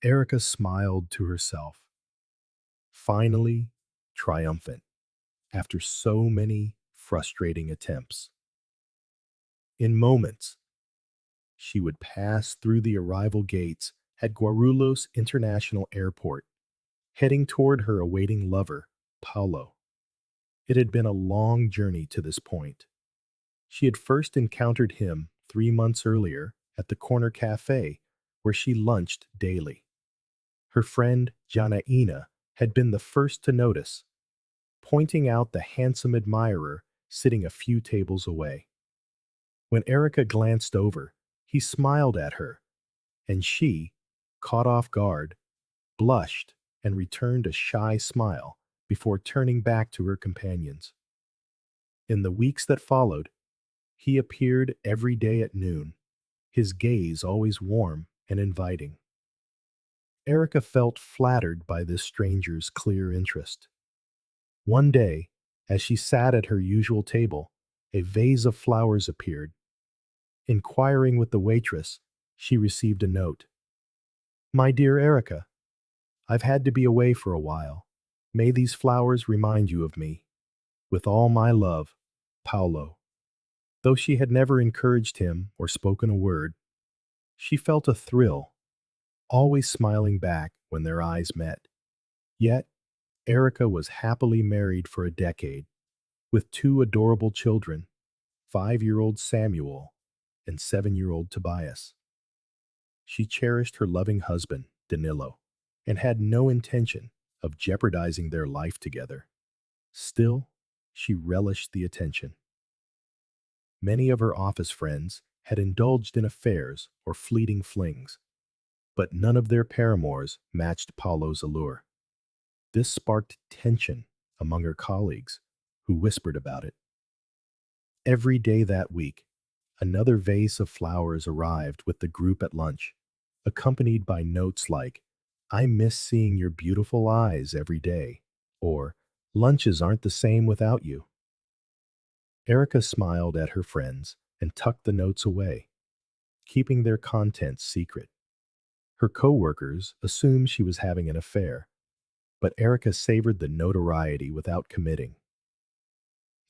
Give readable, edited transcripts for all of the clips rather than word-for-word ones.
Erica smiled to herself, finally triumphant after so many frustrating attempts. In moments, she would pass through the arrival gates at Guarulhos International Airport, heading toward her awaiting lover, Paulo. It had been a long journey to this point. She had first encountered him 3 months earlier at the corner cafe where she lunched daily. Her friend, Janaina, had been the first to notice, pointing out the handsome admirer sitting a few tables away. When Erica glanced over, he smiled at her, and she, caught off guard, blushed and returned a shy smile before turning back to her companions. In the weeks that followed, he appeared every day at noon, his gaze always warm and inviting. Erica felt flattered by this stranger's clear interest. One day, as she sat at her usual table, a vase of flowers appeared. Inquiring with the waitress, she received a note. My dear Erica, I've had to be away for a while. May these flowers remind you of me. With all my love, Paulo. Though she had never encouraged him or spoken a word, she felt a thrill, always smiling back when their eyes met. Yet, Erica was happily married for a decade, with two adorable children, 5-year-old Samuel and 7-year-old Tobias. She cherished her loving husband, Danilo, and had no intention of jeopardizing their life together. Still, she relished the attention. Many of her office friends had indulged in affairs or fleeting flings, but none of their paramours matched Paulo's allure. This sparked tension among her colleagues, who whispered about it. Every day that week, another vase of flowers arrived with the group at lunch, accompanied by notes like, I miss seeing your beautiful eyes every day, or lunches aren't the same without you. Erica smiled at her friends and tucked the notes away, keeping their contents secret. Her coworkers assumed she was having an affair, but Erica savored the notoriety without committing.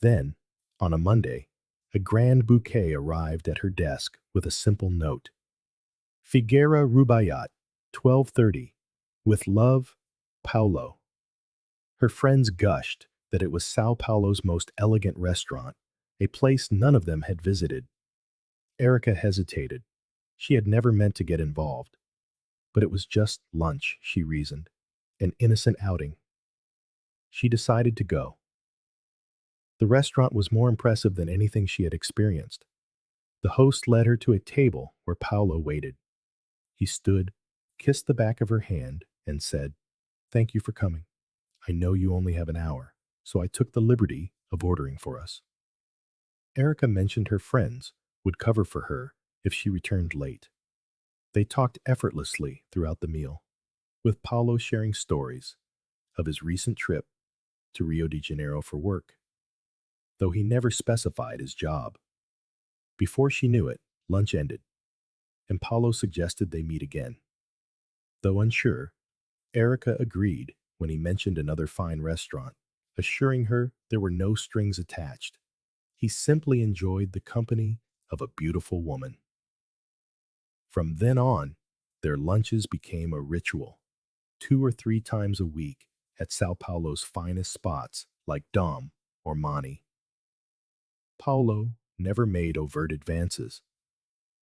Then, on a Monday, a grand bouquet arrived at her desk with a simple note. Figuera Rubaiyat, 12:30. With love, Paulo. Her friends gushed that it was Sao Paulo's most elegant restaurant, a place none of them had visited. Erica hesitated. She had never meant to get involved. But it was just lunch, she reasoned, an innocent outing. She decided to go. The restaurant was more impressive than anything she had experienced. The host led her to a table where Paulo waited. He stood, kissed the back of her hand, and said, Thank you for coming. I know you only have an hour, so I took the liberty of ordering for us. Erica mentioned her friends would cover for her if she returned late. They talked effortlessly throughout the meal, with Paulo sharing stories of his recent trip to Rio de Janeiro for work, though he never specified his job. Before she knew it, lunch ended, and Paulo suggested they meet again. Though unsure, Erica agreed when he mentioned another fine restaurant, assuring her there were no strings attached. He simply enjoyed the company of a beautiful woman. From then on, their lunches became a ritual, 2 or 3 times a week at Sao Paulo's finest spots like Dom or Mani. Paulo never made overt advances,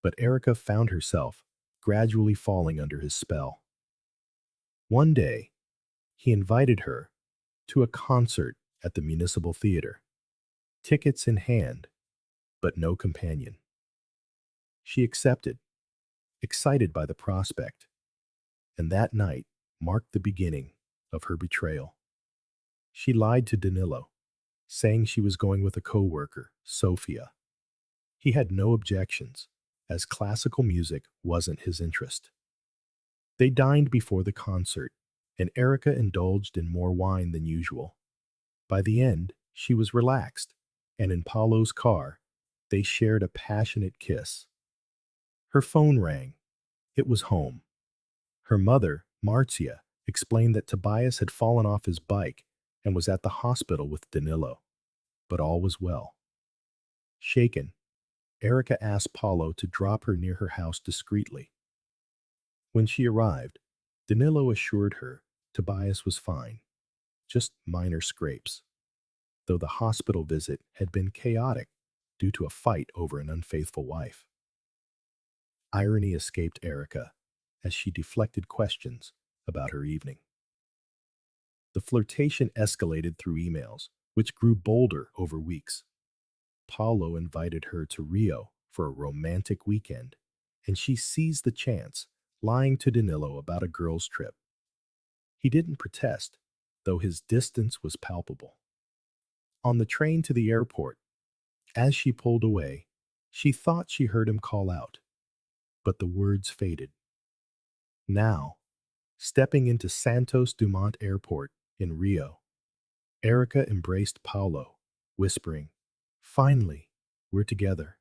but Erica found herself gradually falling under his spell. One day, he invited her to a concert at the Municipal Theater, tickets in hand, but no companion. She accepted, excited by the prospect, and that night marked the beginning of her betrayal. She lied to Danilo, saying she was going with a coworker, Sofia. He had no objections, as classical music wasn't his interest. They dined before the concert, and Erica indulged in more wine than usual. By the end, she was relaxed, and in Paulo's car, they shared a passionate kiss. Her phone rang. It was home. Her mother, Marcia, explained that Tobias had fallen off his bike and was at the hospital with Danilo, but all was well. Shaken, Erica asked Paulo to drop her near her house discreetly. When she arrived, Danilo assured her Tobias was fine, just minor scrapes, though the hospital visit had been chaotic due to a fight over an unfaithful wife. Irony escaped Erica as she deflected questions about her evening. The flirtation escalated through emails, which grew bolder over weeks. Paulo invited her to Rio for a romantic weekend, and she seized the chance, lying to Danilo about a girls' trip. He didn't protest, though his distance was palpable. On the train to the airport, as she pulled away, she thought she heard him call out, but the words faded. Now, stepping into Santos Dumont Airport in Rio, Erica embraced Paulo, whispering, "Finally, we're together."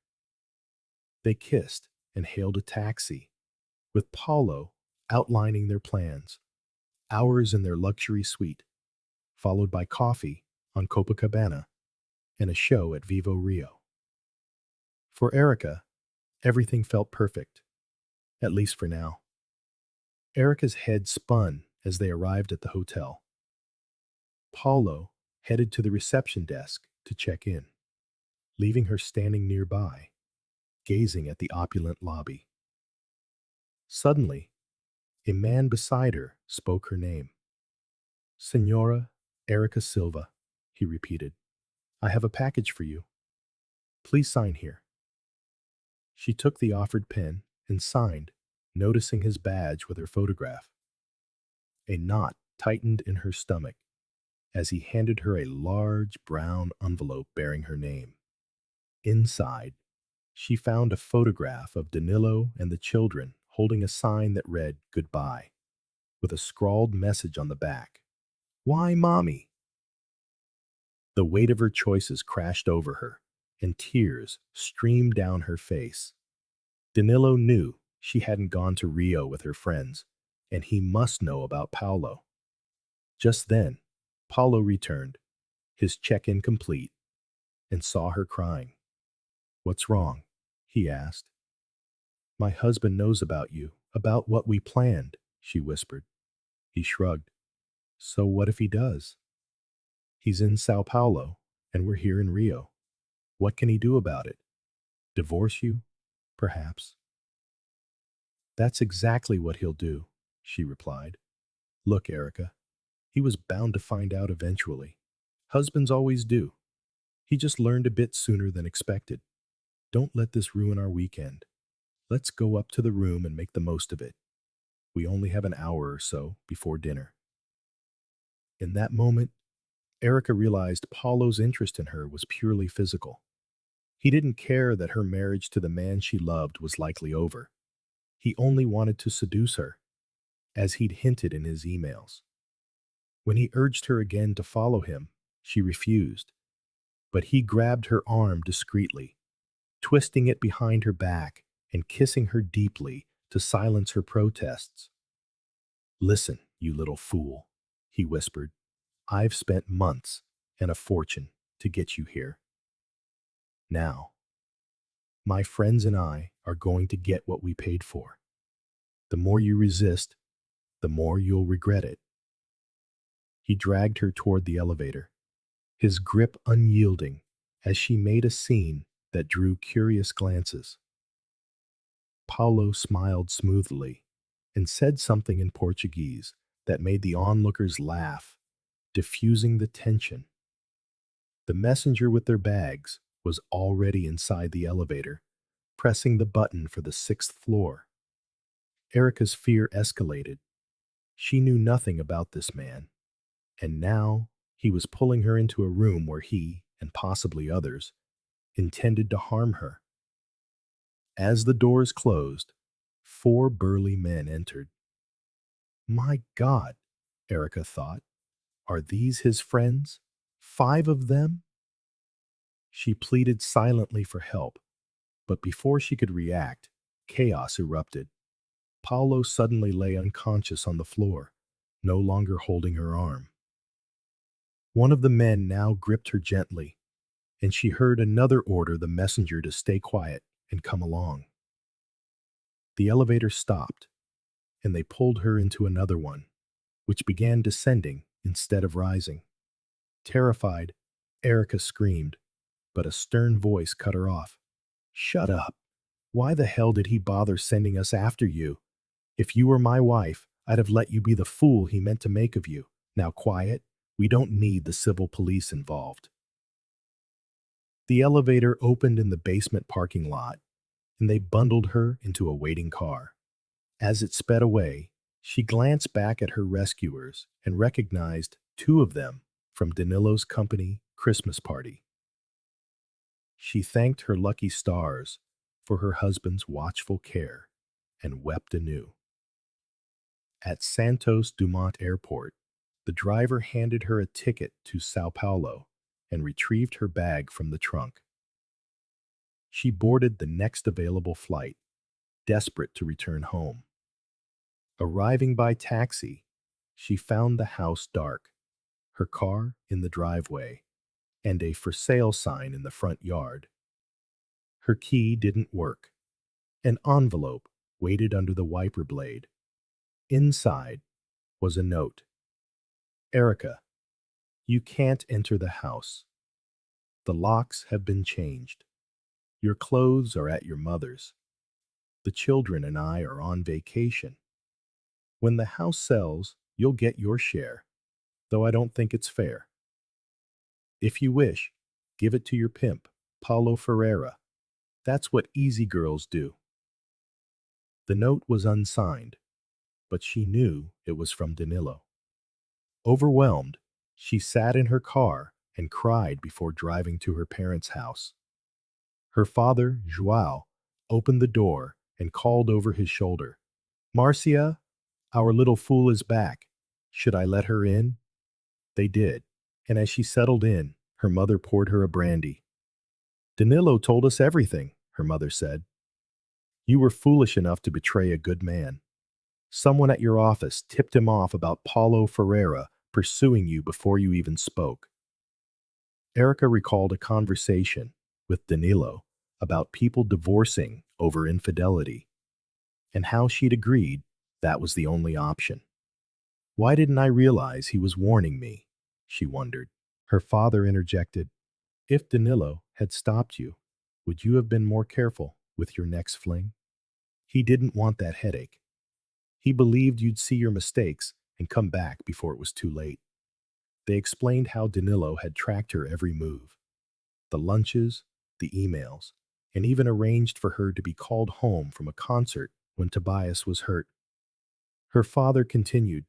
They kissed and hailed a taxi, with Paulo outlining their plans, hours in their luxury suite, followed by coffee on Copacabana and a show at Vivo Rio. For Erica, everything felt perfect, at least for now. Erica's head spun as they arrived at the hotel. Paulo headed to the reception desk to check in, leaving her standing nearby, gazing at the opulent lobby. Suddenly, a man beside her spoke her name. "Senora Erica Silva," he repeated. "I have a package for you. Please sign here." She took the offered pen and signed, noticing his badge with her photograph. A knot tightened in her stomach as he handed her a large brown envelope bearing her name. Inside, she found a photograph of Danilo and the children holding a sign that read "Goodbye," with a scrawled message on the back. "Why, Mommy?" The weight of her choices crashed over her, and tears streamed down her face. Danilo knew she hadn't gone to Rio with her friends, and he must know about Paulo. Just then, Paulo returned, his check-in complete, and saw her crying. "What's wrong?" he asked. "My husband knows about you, about what we planned," she whispered. He shrugged. "So what if he does? He's in Sao Paulo, and we're here in Rio. What can he do about it? Divorce you? Perhaps." "That's exactly what he'll do," she replied. "Look, Erica, he was bound to find out eventually. Husbands always do. He just learned a bit sooner than expected. Don't let this ruin our weekend. Let's go up to the room and make the most of it. We only have an hour or so before dinner." In that moment, Erica realized Paulo's interest in her was purely physical. He didn't care that her marriage to the man she loved was likely over. He only wanted to seduce her, as he'd hinted in his emails. When he urged her again to follow him, she refused, but he grabbed her arm discreetly, twisting it behind her back and kissing her deeply to silence her protests. "Listen, you little fool," he whispered. "I've spent months and a fortune to get you here. Now, my friends and I are going to get what we paid for. The more you resist, the more you'll regret it." He dragged her toward the elevator, his grip unyielding as she made a scene that drew curious glances. Paulo smiled smoothly and said something in Portuguese that made the onlookers laugh, diffusing the tension. The messenger with their bags was already inside the elevator, pressing the button for the 6th floor. Erica's fear escalated. She knew nothing about this man, and now he was pulling her into a room where he, and possibly others, intended to harm her. As the doors closed, 4 burly men entered. My God, Erica thought, are these his friends? 5 of them? She pleaded silently for help, but before she could react, chaos erupted. Paulo suddenly lay unconscious on the floor, no longer holding her arm. One of the men now gripped her gently, and she heard another order the messenger to stay quiet and come along. The elevator stopped, and they pulled her into another one, which began descending instead of rising. Terrified, Erica screamed, but a stern voice cut her off. "Shut up. Why the hell did he bother sending us after you? If you were my wife, I'd have let you be the fool he meant to make of you. Now quiet. We don't need the civil police involved." The elevator opened in the basement parking lot, and they bundled her into a waiting car. As it sped away, she glanced back at her rescuers and recognized two of them from Danilo's company Christmas party. She thanked her lucky stars for her husband's watchful care and wept anew. At Santos Dumont Airport, the driver handed her a ticket to Sao Paulo and retrieved her bag from the trunk. She boarded the next available flight, desperate to return home. Arriving by taxi, she found the house dark, her car in the driveway, and a for sale sign in the front yard. Her key didn't work. An envelope waited under the wiper blade. Inside was a note. "Erica, you can't enter the house. The locks have been changed. Your clothes are at your mother's. The children and I are on vacation. When the house sells, you'll get your share, though I don't think it's fair. If you wish, give it to your pimp, Paulo Ferreira. That's what easy girls do." The note was unsigned, but she knew it was from Danilo. Overwhelmed, she sat in her car and cried before driving to her parents' house. Her father, João, opened the door and called over his shoulder, "Marcia, our little fool is back. Should I let her in?" They did, and as she settled in, her mother poured her a brandy. "Danilo told us everything," her mother said. "You were foolish enough to betray a good man. Someone at your office tipped him off about Paulo Ferreira pursuing you before you even spoke." Erica recalled a conversation with Danilo about people divorcing over infidelity and how she'd agreed that was the only option. "Why didn't I realize he was warning me?" she wondered. Her father interjected, "If Danilo had stopped you, would you have been more careful with your next fling? He didn't want that headache. He believed you'd see your mistakes and come back before it was too late." They explained how Danilo had tracked her every move, the lunches, the emails, and even arranged for her to be called home from a concert when Tobias was hurt. Her father continued,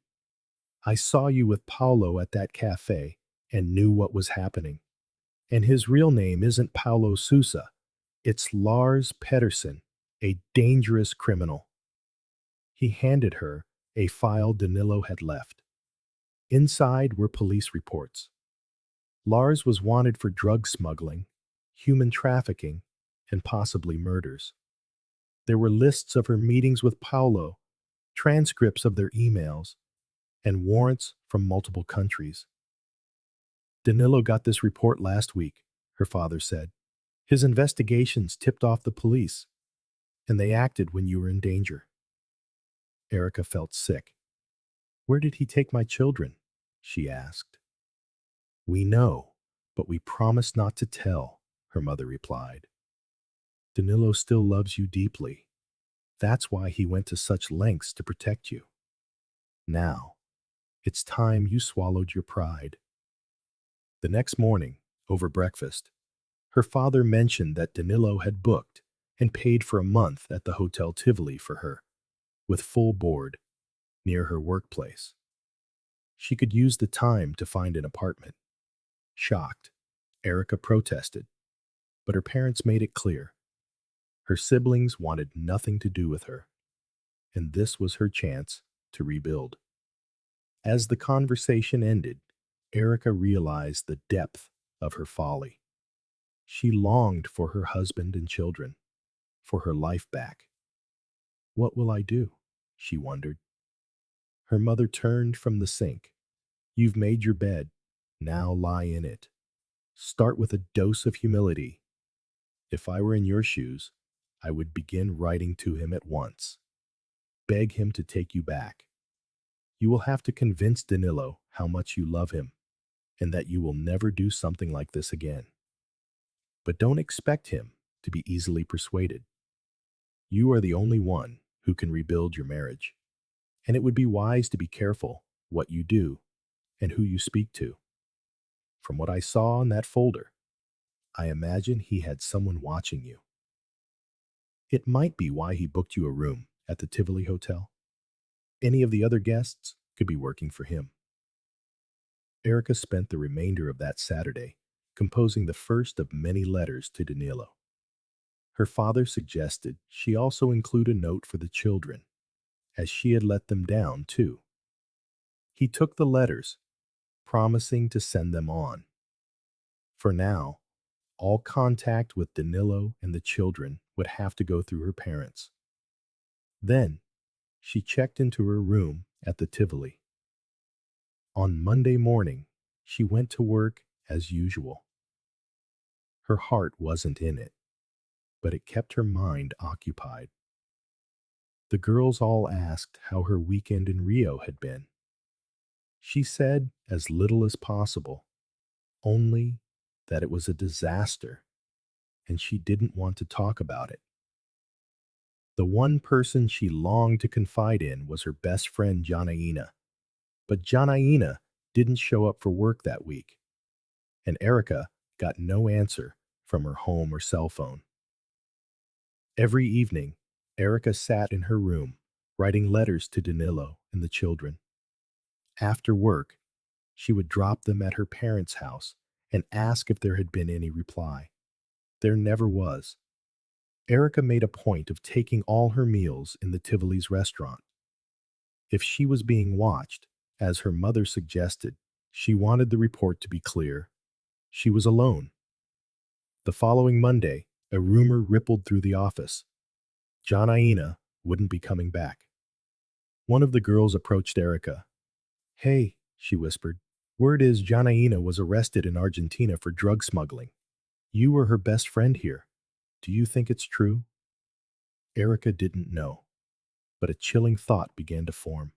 "I saw you with Paulo at that café and knew what was happening. And his real name isn't Paulo Sousa. It's Lars Pedersen, a dangerous criminal." He handed her a file Danilo had left. Inside were police reports. Lars was wanted for drug smuggling, human trafficking, and possibly murders. There were lists of her meetings with Paulo, transcripts of their emails, and warrants from multiple countries. "Danilo got this report last week," her father said. "His investigations tipped off the police, and they acted when you were in danger." Erica felt sick. "Where did he take my children?" she asked. "We know, but we promise not to tell," her mother replied. "Danilo still loves you deeply. That's why he went to such lengths to protect you. Now, it's time you swallowed your pride." The next morning, over breakfast, her father mentioned that Danilo had booked and paid for a month at the Hotel Tivoli for her, with full board, near her workplace. She could use the time to find an apartment. Shocked, Erica protested, but her parents made it clear. Her siblings wanted nothing to do with her, and this was her chance to rebuild. As the conversation ended, Erica realized the depth of her folly. She longed for her husband and children, for her life back. "What will I do?" she wondered. Her mother turned from the sink. You've made your bed. Now lie in it. Start with a dose of humility. If I were in your shoes, I would begin writing to him at once. Beg him to take you back. You will have to convince Danilo how much you love him and that you will never do something like this again. But don't expect him to be easily persuaded. You are the only one who can rebuild your marriage, and it would be wise to be careful what you do and who you speak to. From what I saw in that folder, I imagine he had someone watching you. It might be why he booked you a room at the Tivoli Hotel. Any of the other guests could be working for him. Erica spent the remainder of that Saturday composing the first of many letters to Danilo. Her father suggested she also include a note for the children, as she had let them down too. He took the letters, promising to send them on. For now, all contact with Danilo and the children would have to go through her parents. Then, she checked into her room at the Tivoli. On Monday morning, she went to work as usual. Her heart wasn't in it, but it kept her mind occupied. The girls all asked how her weekend in Rio had been. She said as little as possible, only that it was a disaster, and she didn't want to talk about it. The one person she longed to confide in was her best friend Janaina, but Janaina didn't show up for work that week, and Erica got no answer from her home or cell phone. Every evening, Erica sat in her room, writing letters to Danilo and the children. After work, she would drop them at her parents' house and ask if there had been any reply. There never was. Erica made a point of taking all her meals in the Tivoli's restaurant. If she was being watched, as her mother suggested, she wanted the report to be clear. She was alone. The following Monday, a rumor rippled through the office. Janaina wouldn't be coming back. One of the girls approached Erica. Hey, she whispered. Word is Janaina was arrested in Argentina for drug smuggling. You were her best friend here. Do you think it's true? Erica didn't know, but a chilling thought began to form.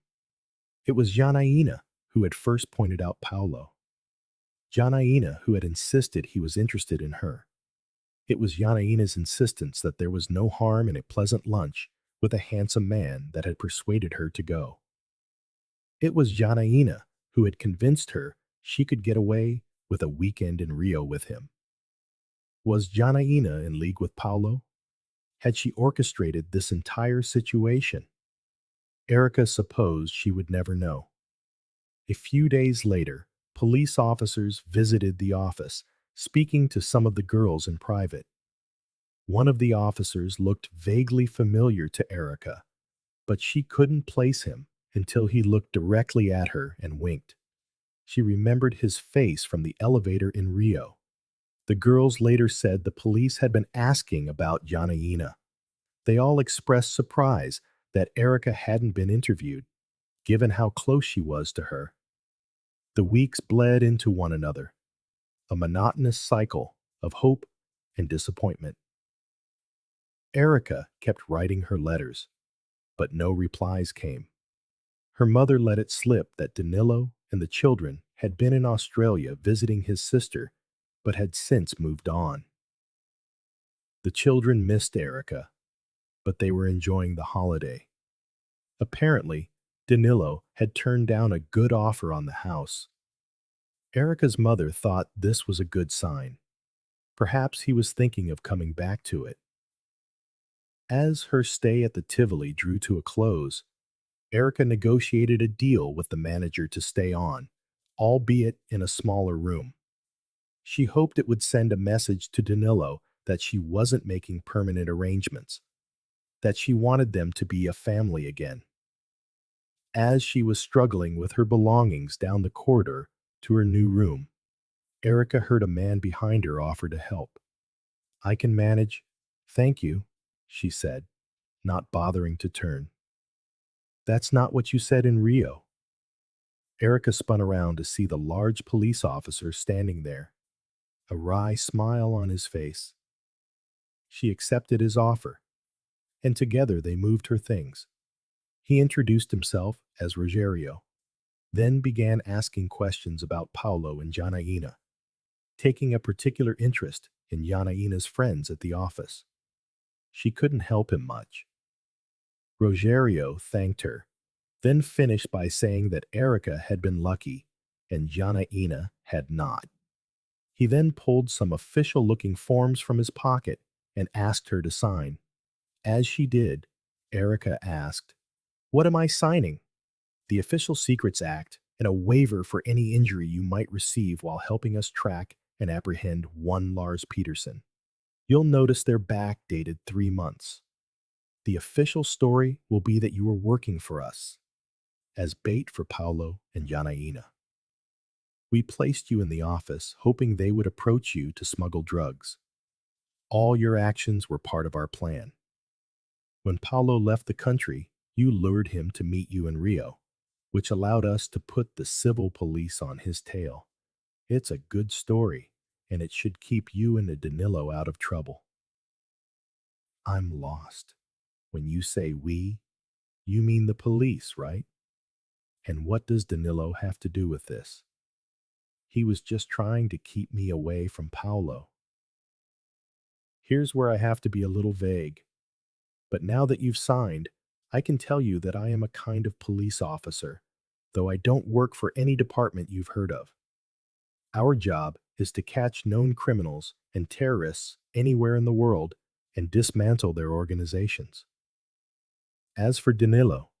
It was Janaina who had first pointed out Paulo. Janaina who had insisted he was interested in her. It was Janaina's insistence that there was no harm in a pleasant lunch with a handsome man that had persuaded her to go. It was Janaina who had convinced her she could get away with a weekend in Rio with him. Was Janaina in league with Paulo? Had she orchestrated this entire situation? Erica supposed she would never know. A few days later, police officers visited the office, speaking to some of the girls in private. One of the officers looked vaguely familiar to Erica, but she couldn't place him until he looked directly at her and winked. She remembered his face from the elevator in Rio. The girls later said the police had been asking about Janaina. They all expressed surprise that Erica hadn't been interviewed, given how close she was to her. The weeks bled into one another, a monotonous cycle of hope and disappointment. Erica kept writing her letters, but no replies came. Her mother let it slip that Danilo and the children had been in Australia visiting his sister, but had since moved on. The children missed Erica, but they were enjoying the holiday. Apparently, Danilo had turned down a good offer on the house. Erica's mother thought this was a good sign. Perhaps he was thinking of coming back to it. As her stay at the Tivoli drew to a close, Erica negotiated a deal with the manager to stay on, albeit in a smaller room. She hoped it would send a message to Danilo that she wasn't making permanent arrangements, that she wanted them to be a family again. As she was struggling with her belongings down the corridor to her new room, Erica heard a man behind her offer to help. I can manage. Thank you, she said, not bothering to turn. That's not what you said in Rio. Erica spun around to see the large police officer standing there, a wry smile on his face. She accepted his offer, and together they moved her things. He introduced himself as Rogerio, then began asking questions about Paulo and Janaína, taking a particular interest in Janaína's friends at the office. She couldn't help him much. Rogerio thanked her, then finished by saying that Erica had been lucky and Janaína had not. He then pulled some official-looking forms from his pocket and asked her to sign. As she did, Erica asked, "What am I signing?" "The Official Secrets Act and a waiver for any injury you might receive while helping us track and apprehend one Lars Peterson. You'll notice they're backdated 3 months. The official story will be that you were working for us as bait for Paulo and Janaína. We placed you in the office hoping they would approach you to smuggle drugs. All your actions were part of our plan. When Paulo left the country, you lured him to meet you in Rio, which allowed us to put the civil police on his tail. It's a good story, and it should keep you and Danilo out of trouble." I'm lost. When you say we, you mean the police, right? And what does Danilo have to do with this? He was just trying to keep me away from Paulo. Here's where I have to be a little vague. But now that you've signed, I can tell you that I am a kind of police officer, though I don't work for any department you've heard of. Our job is to catch known criminals and terrorists anywhere in the world and dismantle their organizations. As for Danilo,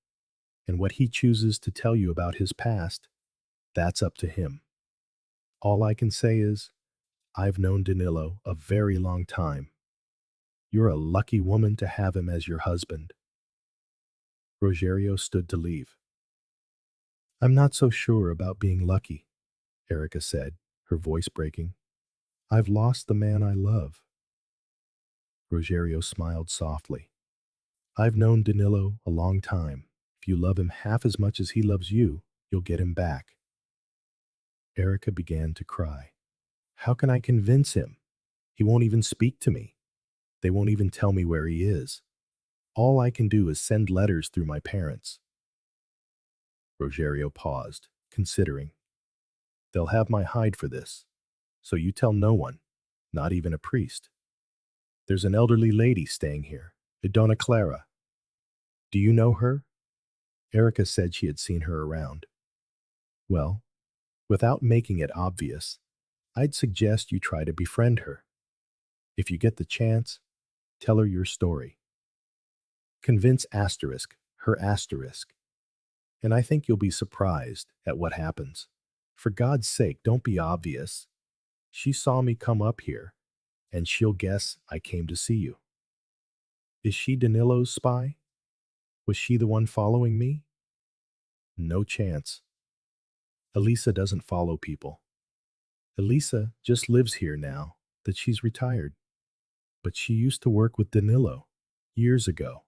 and what he chooses to tell you about his past, that's up to him. All I can say is, I've known Danilo a very long time. You're a lucky woman to have him as your husband. Rogerio stood to leave. I'm not so sure about being lucky, Erica said, her voice breaking. I've lost the man I love. Rogerio smiled softly. I've known Danilo a long time. If you love him half as much as he loves you, you'll get him back. Erica began to cry. How can I convince him? He won't even speak to me. They won't even tell me where he is. All I can do is send letters through my parents. Rogerio paused, considering. They'll have my hide for this, so you tell no one, not even a priest. There's an elderly lady staying here, a Donna Clara. Do you know her? Erica said she had seen her around. Well, without making it obvious, I'd suggest you try to befriend her. If you get the chance, tell her your story. Convince her asterisk, and I think you'll be surprised at what happens. For God's sake, don't be obvious. She saw me come up here, and she'll guess I came to see you. Is she Danilo's spy? Was she the one following me? No chance. Elisa doesn't follow people. Elisa just lives here now that she's retired. But she used to work with Danilo years ago.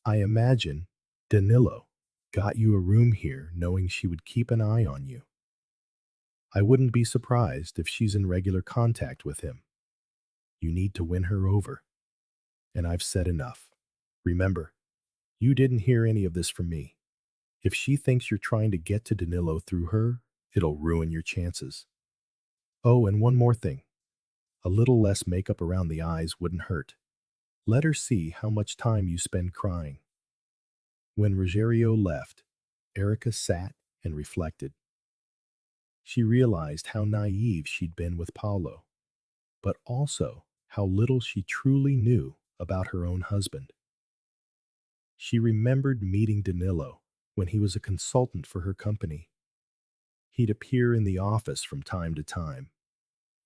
I imagine Danilo got you a room here knowing she would keep an eye on you. I wouldn't be surprised if she's in regular contact with him. You need to win her over. And I've said enough. Remember, you didn't hear any of this from me. If she thinks you're trying to get to Danilo through her, it'll ruin your chances. Oh, and one more thing. A little less makeup around the eyes wouldn't hurt. Let her see how much time you spend crying. When Rogerio left, Erica sat and reflected. She realized how naive she'd been with Paulo, but also how little she truly knew about her own husband. She remembered meeting Danilo when he was a consultant for her company. He'd appear in the office from time to time,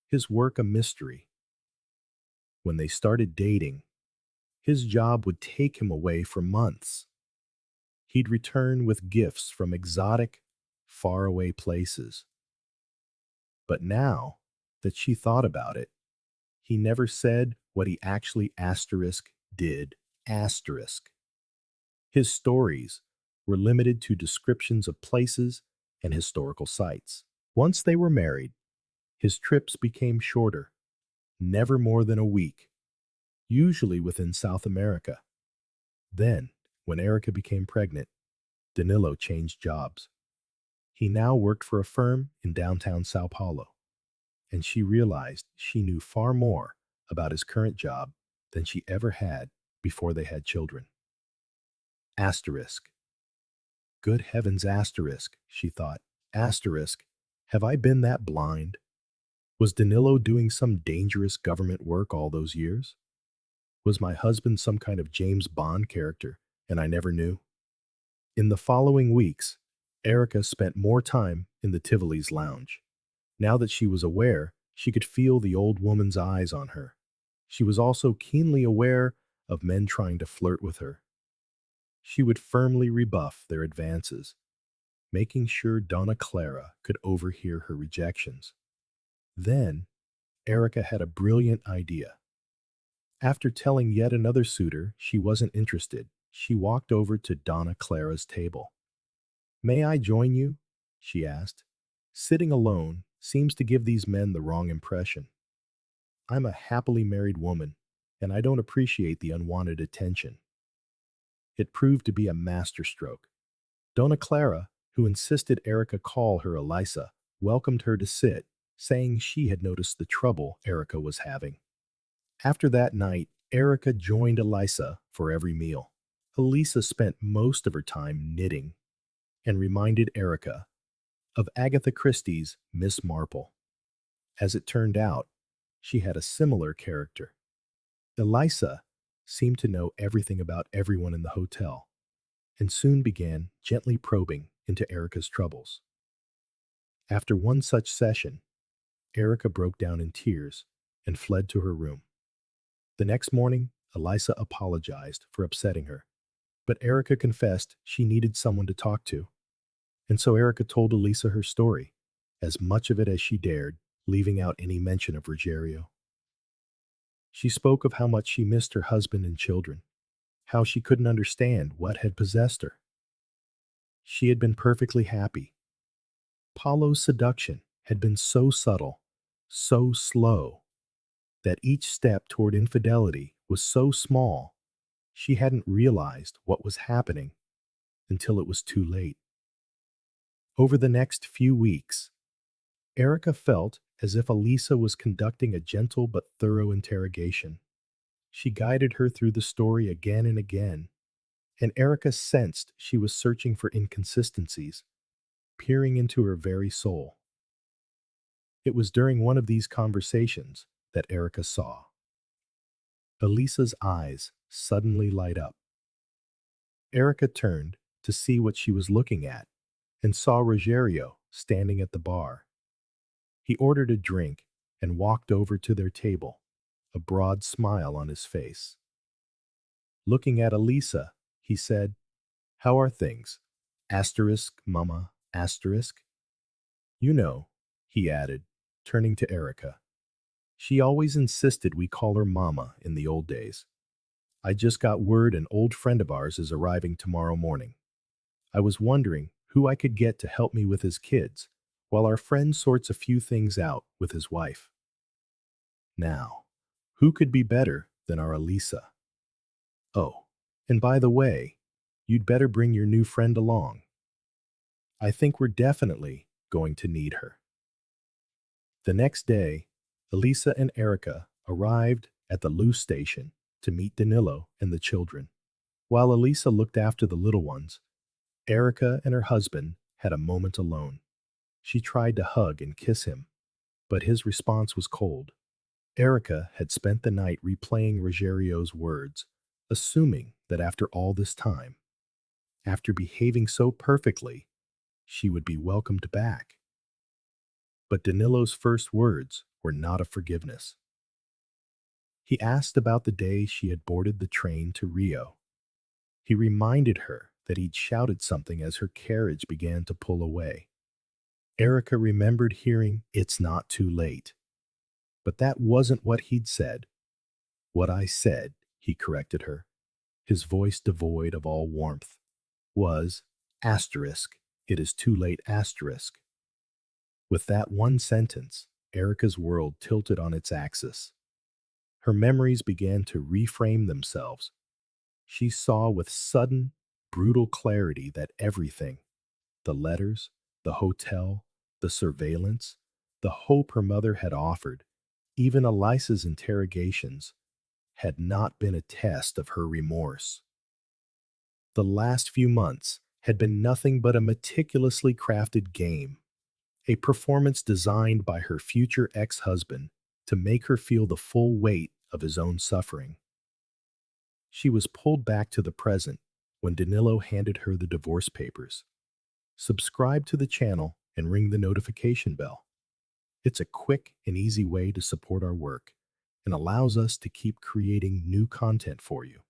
his work a mystery. When they started dating, his job would take him away for months. He'd return with gifts from exotic, faraway places. But now that she thought about it, he never said what he actually did. His stories were limited to descriptions of places and historical sites. Once they were married, his trips became shorter, never more than a week, usually within South America. Then, when Erica became pregnant, Danilo changed jobs. He now worked for a firm in downtown Sao Paulo, and she realized she knew far more about his current job than she ever had before they had children. Asterisk. Good heavens, asterisk, she thought. Asterisk. Have I been that blind? Was Danilo doing some dangerous government work all those years? Was my husband some kind of James Bond character, and I never knew? In the following weeks, Erica spent more time in the Tivoli's lounge. Now that she was aware, she could feel the old woman's eyes on her. She was also keenly aware of men trying to flirt with her. She would firmly rebuff their advances, making sure Donna Clara could overhear her rejections. Then, Erica had a brilliant idea. After telling yet another suitor she wasn't interested, she walked over to Donna Clara's table. "May I join you?" she asked. "Sitting alone seems to give these men the wrong impression. I'm a happily married woman, and I don't appreciate the unwanted attention." It proved to be a masterstroke. Donna Clara, who insisted Erica call her Elisa, welcomed her to sit, saying she had noticed the trouble Erica was having. After that night, Erica joined Elisa for every meal. Elisa spent most of her time knitting and reminded Erica of Agatha Christie's Miss Marple. As it turned out, she had a similar character. Elisa seemed to know everything about everyone in the hotel and soon began gently probing into Erica's troubles. After one such session, Erica broke down in tears and fled to her room. The next morning, Elisa apologized for upsetting her, but Erica confessed she needed someone to talk to. And so Erica told Elisa her story, as much of it as she dared, leaving out any mention of Ruggiero. She spoke of how much she missed her husband and children, how she couldn't understand what had possessed her. She had been perfectly happy. Paulo's seduction had been so subtle, so slow, that each step toward infidelity was so small, she hadn't realized what was happening until it was too late. Over the next few weeks, Erica felt as if Elisa was conducting a gentle but thorough interrogation. She guided her through the story again and again, and Erica sensed she was searching for inconsistencies, peering into her very soul. It was during one of these conversations that Erica saw Elisa's eyes suddenly light up. Erica turned to see what she was looking at and saw Ruggiero standing at the bar. He ordered a drink and walked over to their table, a broad smile on his face. Looking at Elisa, he said, "How are things? Asterisk, mama, asterisk." "You know," he added, turning to Erica. "She always insisted we call her mama in the old days. I just got word an old friend of ours is arriving tomorrow morning. I was wondering who I could get to help me with his kids, while our friend sorts a few things out with his wife." Now, who could be better than our Elisa? "Oh, and by the way, you'd better bring your new friend along. I think we're definitely going to need her." The next day, Elisa and Erica arrived at the Luz station to meet Danilo and the children. While Elisa looked after the little ones, Erica and her husband had a moment alone. She tried to hug and kiss him, but his response was cold. Erica had spent the night replaying Ruggiero's words, assuming that after all this time, after behaving so perfectly, she would be welcomed back. But Danilo's first words were not of forgiveness. He asked about the day she had boarded the train to Rio. He reminded her that he'd shouted something as her carriage began to pull away. Erica remembered hearing, "It's not too late." But that wasn't what he'd said. "What I said," he corrected her, his voice devoid of all warmth, was, Asterisk, it is too late, asterisk. With that one sentence, Erica's world tilted on its axis. Her memories began to reframe themselves. She saw with sudden, brutal clarity that everything, the letters, the hotel, the surveillance, the hope her mother had offered, even Elisa's interrogations, had not been a test of her remorse. The last few months had been nothing but a meticulously crafted game, a performance designed by her future ex-husband to make her feel the full weight of his own suffering. She was pulled back to the present when Danilo handed her the divorce papers. Subscribe to the channel and ring the notification bell. It's a quick and easy way to support our work and allows us to keep creating new content for you.